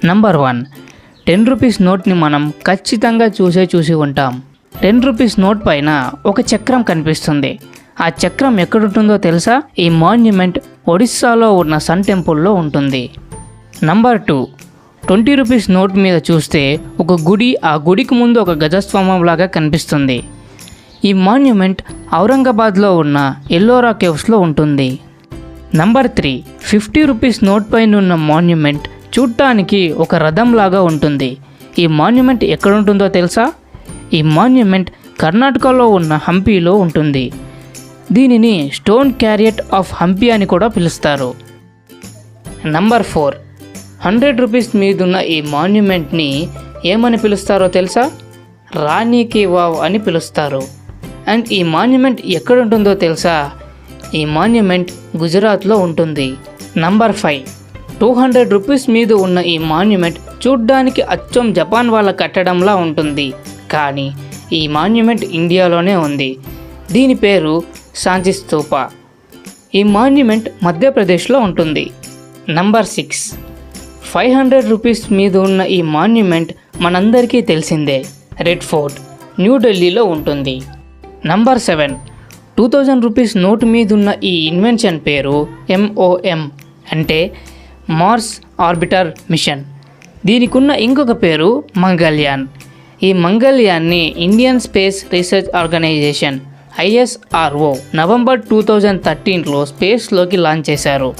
Number 1, 10 rupees నోట్ని మనం ఖచ్చితంగా చూసి ఉంటాం. 10 రూపీస్ నోట్ పైన ఒక చక్రం కనిపిస్తుంది. ఆ చక్రం ఎక్కడుంటుందో తెలుసా? ఈ మాన్యుమెంట్ ఒడిస్సాలో ఉన్న సన్ టెంపుల్లో ఉంటుంది. నంబర్ 2, 20 రూపీస్ నోట్ మీద చూస్తే ఒక గుడి, ఆ గుడికి ముందు ఒక గజస్తంభం లాగా కనిపిస్తుంది. ఈ మాన్యుమెంట్ ఔరంగాబాద్లో ఉన్న ఎల్లోరా కేవ్స్లో ఉంటుంది. నంబర్ 3, 50 రూపీస్ నోట్ పైన ఉన్న మాన్యుమెంట్ చూడటానికి ఒక రథం లాగా ఉంటుంది. ఈ మాన్యుమెంట్ ఎక్కడుంటుందో తెలుసా? ఈ మాన్యుమెంట్ కర్ణాటకలో ఉన్న హంపీలో ఉంటుంది. దీనిని స్టోన్ క్యారియట్ ఆఫ్ హంపీ అని కూడా పిలుస్తారు. నంబర్ 4, 100 రూపీస్ మీదున్న ఈ మాన్యుమెంట్ని ఏమని పిలుస్తారో తెలుసా? రాణి కీ వావ్ అని పిలుస్తారు. అండ్ ఈ మాన్యుమెంట్ ఎక్కడుంటుందో తెలుసా? ఈ మాన్యుమెంట్ గుజరాత్లో ఉంటుంది. నంబర్ 5, 200 రూపీస్ మీద ఉన్న ఈ మాన్యుమెంట్ చూడ్డానికి అచ్చం జపాన్ వాళ్ళ కట్టడంలా ఉంటుంది. కానీ ఈ మాన్యుమెంట్ ఇండియాలోనే ఉంది. దీని పేరు సాంచి స్తూప. ఈ మాన్యుమెంట్ మధ్యప్రదేశ్లో ఉంటుంది. నంబర్ 6, 500 రూపీస్ మీద ఉన్న ఈ మాన్యుమెంట్ మనందరికీ తెలిసిందే, రెడ్ ఫోర్ట్, న్యూఢిల్లీలో ఉంటుంది. నంబర్ 7, 2000 రూపీస్ నోటు మీద ఉన్న ఈ ఇన్వెన్షన్ పేరు MOM అంటే మార్స్ ఆర్బిటర్ మిషన్. దీనికి ఉన్న ఇంకొక పేరు మంగళ్యాన్. ఈ మంగళ్యాన్ని Indian space research organisation ISRO November 2013లో స్పేస్లోకి లాంచ్ చేశారు.